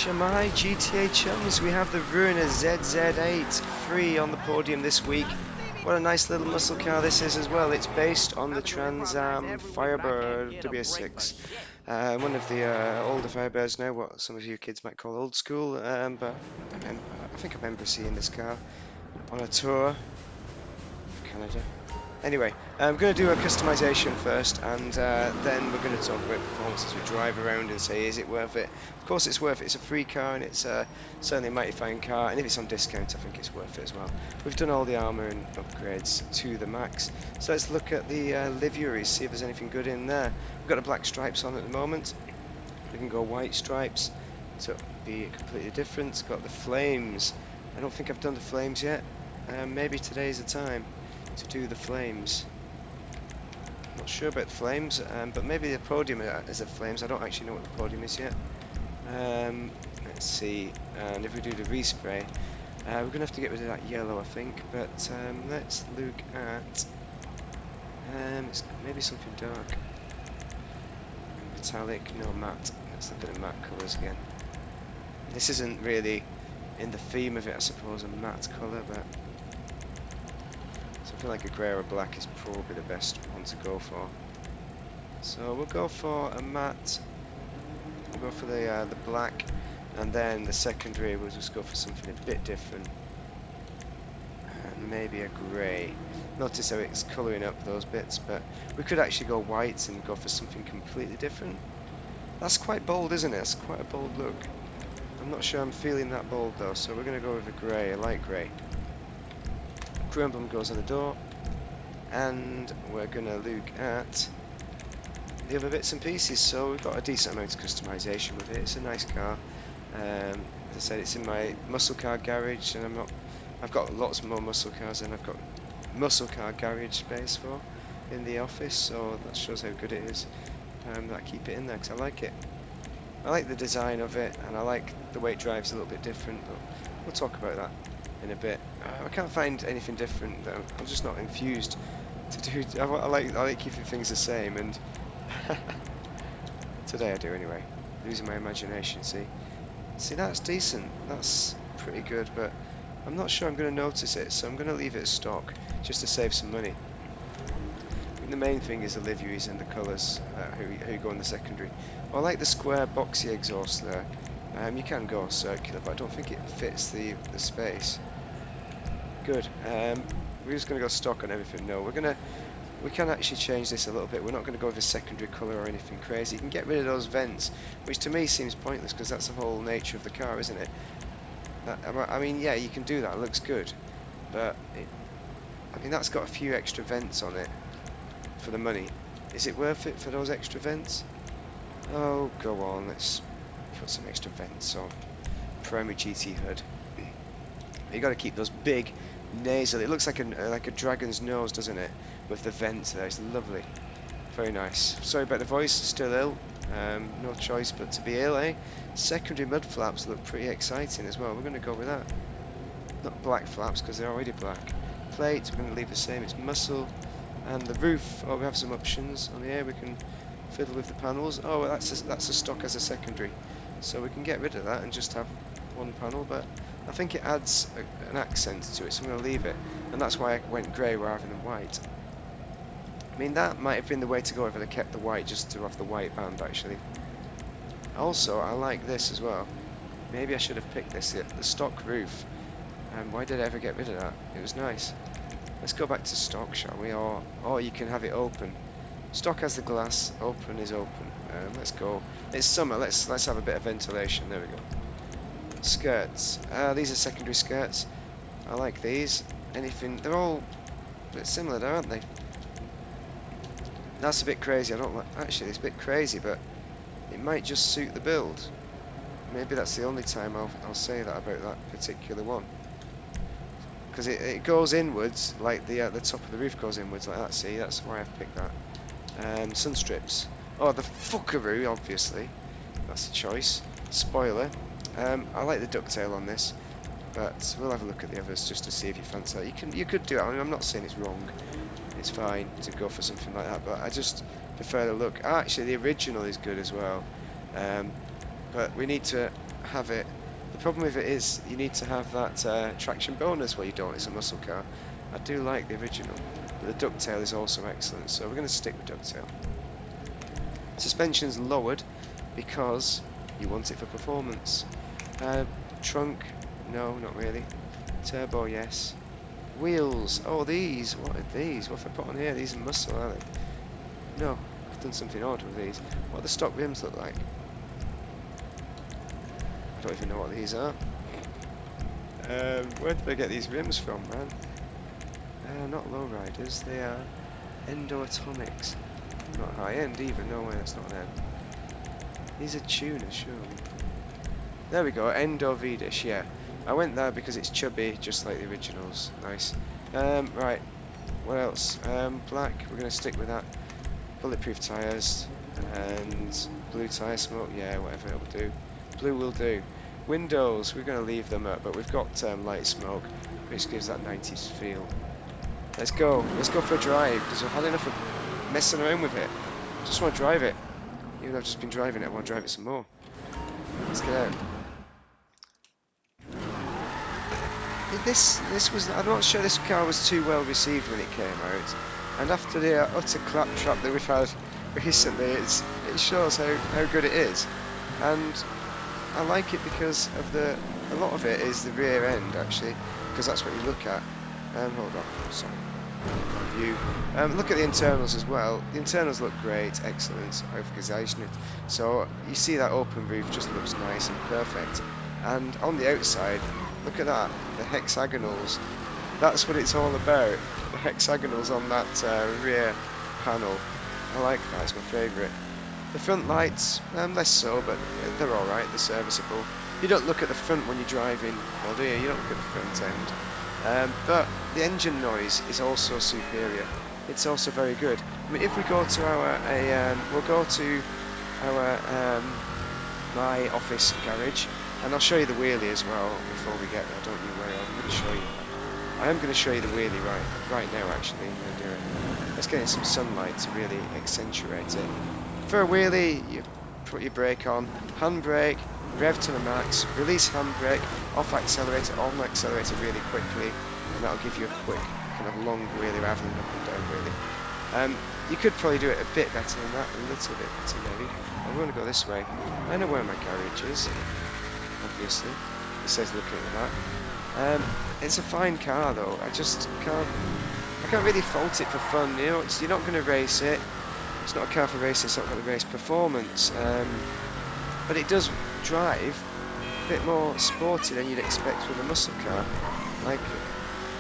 HMI GTA chums, we have the Ruiner ZZ8 free on the podium this week. What a nice little muscle car this is as well. It's based on the Trans Am Firebird WS6. One of the older Firebirds now, what some of you kids might call old school, but I think I remember seeing this car on a tour of Canada. Anyway, I'm going to do a customization first, and then we're going to talk about performance as we drive around and say, is it worth it? Of course it's worth it. It's a free car, and it's certainly a mighty fine car, and if it's on discount, I think it's worth it as well. We've done all the armour and upgrades to the max, so let's look at the liveries, see if there's anything good in there. We've got the black stripes on at the moment. We can go white stripes, so it'll be completely different. Got the flames. I don't think I've done the flames yet. Maybe today's the time to do the flames. Not sure about the flames, but maybe the podium is the flames. I don't actually know what the podium is yet. Let's see, and if we do the respray, we're going to have to get rid of that yellow, I think, but let's look at maybe something dark. Metallic, no matte. Let's look at the matte colours again. This isn't really in the theme of it, I suppose, a matte colour, but something like a grey or a black is probably the best one to go for. So we'll go for a matte. We'll go for the black, and then the secondary we'll just go for something a bit different, and maybe a grey. Notice how it's colouring up those bits, but we could actually go white and go for something completely different. That's quite bold, isn't it? It's quite a bold look. I'm not sure I'm feeling that bold though, so we're going to go with a grey, a light grey. Chrome emblem goes on the door, and we're going to look at the other bits and pieces. So we've got a decent amount of customization with it. It's a nice car. As I said, it's in my muscle car garage, and I've got lots more muscle cars than I've got muscle car garage space for in the office, so that shows how good it is that I keep it in there because I like it. I like the design of it, and I like the way it drives a little bit different, but we'll talk about that in a bit. I can't find anything different though. I'm just not infused to do. I like keeping things the same, and today I do anyway. Losing my imagination. See, that's decent. That's pretty good, but I'm not sure I'm going to notice it, so I'm going to leave it as stock just to save some money. I think the main thing is the liveries and the colours, how you go in the secondary. I like the square boxy exhaust there. You can go circular, but I don't think it fits the space. Good. We're just going to go stock on everything. No, we can actually change this a little bit. We're not going to go with a secondary colour or anything crazy. You can get rid of those vents, which to me seems pointless because that's the whole nature of the car, isn't it? I mean, yeah, you can do that. It looks good, but I mean that's got a few extra vents on it for the money. Is it worth it for those extra vents? Oh, go on. Let's put some extra vents on. Primary GT hood. You got to keep those big nasal. It looks like a dragon's nose, doesn't it? With the vents there. It's lovely. Very nice. Sorry about the voice. Still ill. No choice but to be ill, eh? Secondary mud flaps look pretty exciting as well. We're going to go with that. Not black flaps because they're already black. Plate, we're going to leave the same. It's muscle. And the roof. Oh, we have some options on here. We can fiddle with the panels. Oh, well, that's a stock as a secondary. So we can get rid of that and just have one panel, but I think it adds an accent to it, so I'm going to leave it. And that's why I went grey rather than white. I mean, that might have been the way to go if I had kept the white, just to have the white band, actually. Also, I like this as well. Maybe I should have picked this, the stock roof. Why did I ever get rid of that? It was nice. Let's go back to stock, shall we? Or you can have it open. Stock has the glass, open is open. Let's go. It's summer, let's have a bit of ventilation. There we go. Skirts. These are secondary skirts. I like these. Anything, they're all a bit similar there, aren't they? That's a bit crazy. I don't like. Actually, it's a bit crazy, but it might just suit the build. Maybe that's the only time I'll say that about that particular one. Because it goes inwards, like the top of the roof goes inwards like that. See, that's why I've picked that. Sun strips. Oh, the fuckaroo, obviously. That's a choice. Spoiler. I like the ducktail on this, but we'll have a look at the others just to see if you fancy that. You could do it. I mean, I'm not saying it's wrong. It's fine to go for something like that, but I just prefer the look. Actually, the original is good as well, but we need to have it. The problem with it is you need to have that traction bonus. Well, you don't. It's a muscle car. I do like the original, but the ducktail is also excellent. So we're going to stick with ducktail. Suspension's lowered because you want it for performance. Trunk, no, not really. Turbo, yes. Wheels, oh these, what are these? What have I put on here? These are muscle, are they? No, I've done something odd with these. What do the stock rims look like? I don't even know what these are. Where did I get these rims from, man? Not lowriders, they are Endo Atomics. Not high end either, no way, that's not them. These are tuners, surely. There we go, Endo V-Dish, yeah. I went there because it's chubby, just like the originals. Nice. Right, what else? Black, we're going to stick with that. Bulletproof tyres, and blue tyre smoke, yeah, whatever it will do. Blue will do. Windows, we're going to leave them up, but we've got light smoke, which gives that 90s feel. Let's go for a drive, because I've had enough of messing around with it. I just want to drive it. Even though I've just been driving it, I want to drive it some more. Let's get out. This was, I'm not sure this car was too well received when it came out, and after the utter claptrap that we've had recently, it shows how good it is, and I like it because of a lot of it is the rear end actually, because that's what you look at. Hold on, sorry. View. Look at the internals as well. The internals look great, excellent, aufgezeichnet. So you see that open roof just looks nice and perfect. And on the outside, look at that, the hexagonals. That's what it's all about. The hexagonals on that rear panel. I like that. It's my favourite. The front lights, less so, but they're all right. They're serviceable. You don't look at the front when you're driving, well, do you? You don't look at the front end. But the engine noise is also superior. It's also very good. I mean, if we go to our, we'll go to our my office garage, and I'll show you the wheelie as well before we get there. Don't you worry, I'm going to show you. I am going to show you the wheelie right now, actually. Let's get in some sunlight to really accentuate it. For a wheelie, you put your brake on, handbrake, rev to the max, release handbrake, off accelerator, on accelerator really quickly, and that'll give you a quick kind of long wheelie rather than up and down wheelie. You could probably do it a bit better than that, a little bit better maybe. I'm going to go this way. I know where my garage is, obviously. It says looking at that. It's a fine car though. I can't really fault it for fun. You know, you're not going to race it. It's not a car for racing, it's not going to race performance, but it does drive a bit more sporty than you'd expect with a muscle car. Like,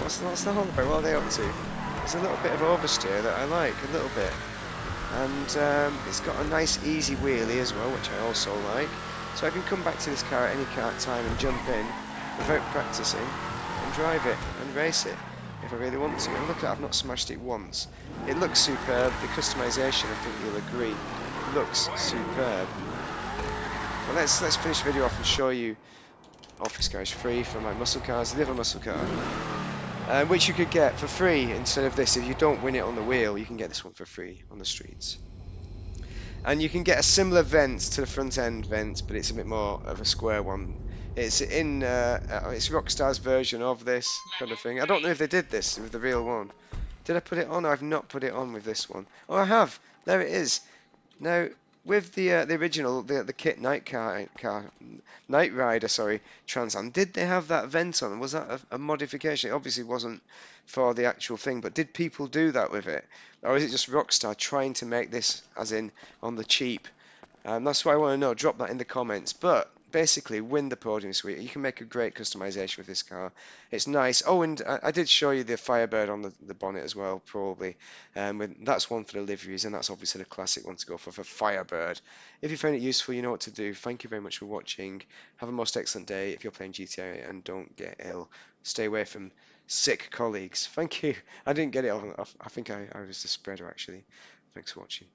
what's the whole about? What are they up to? There's a little bit of oversteer that I like, a little bit, and it's got a nice easy wheelie as well, which I also like, so I can come back to this car at any time and jump in without practicing and drive it and race it if I really want to. And look at that, I've not smashed it once. It looks superb. The customization, I think you'll agree, looks superb. Well, let's finish the video off and show you Office Garage free for my muscle cars, the other muscle car, which you could get for free instead of this. If you don't win it on the wheel, you can get this one for free on the streets. And you can get a similar vent to the front end vent, but it's a bit more of a square one. It's it's Rockstar's version of this kind of thing. I don't know if they did this with the real one. Did I put it on? I've not put it on with this one. Oh, I have. There it is. Now, with the original, the Kit Night Night Rider, sorry, Trans Am, did they have that vent on? Was that a modification? It obviously wasn't for the actual thing, but did people do that with it? Or is it just Rockstar trying to make this, as in, on the cheap? That's what I want to know. Drop that in the comments. But basically, win the podium suite. You can make a great customization with this car. It's nice. Oh, and I did show you the Firebird on the bonnet as well, probably. That's one for the liveries, and that's obviously the classic one to go for Firebird. If you found it useful, you know what to do. Thank you very much for watching. Have a most excellent day if you're playing GTA, and don't get ill. Stay away from sick colleagues. Thank you. I didn't get it off. I think I was the spreader, actually. Thanks for watching.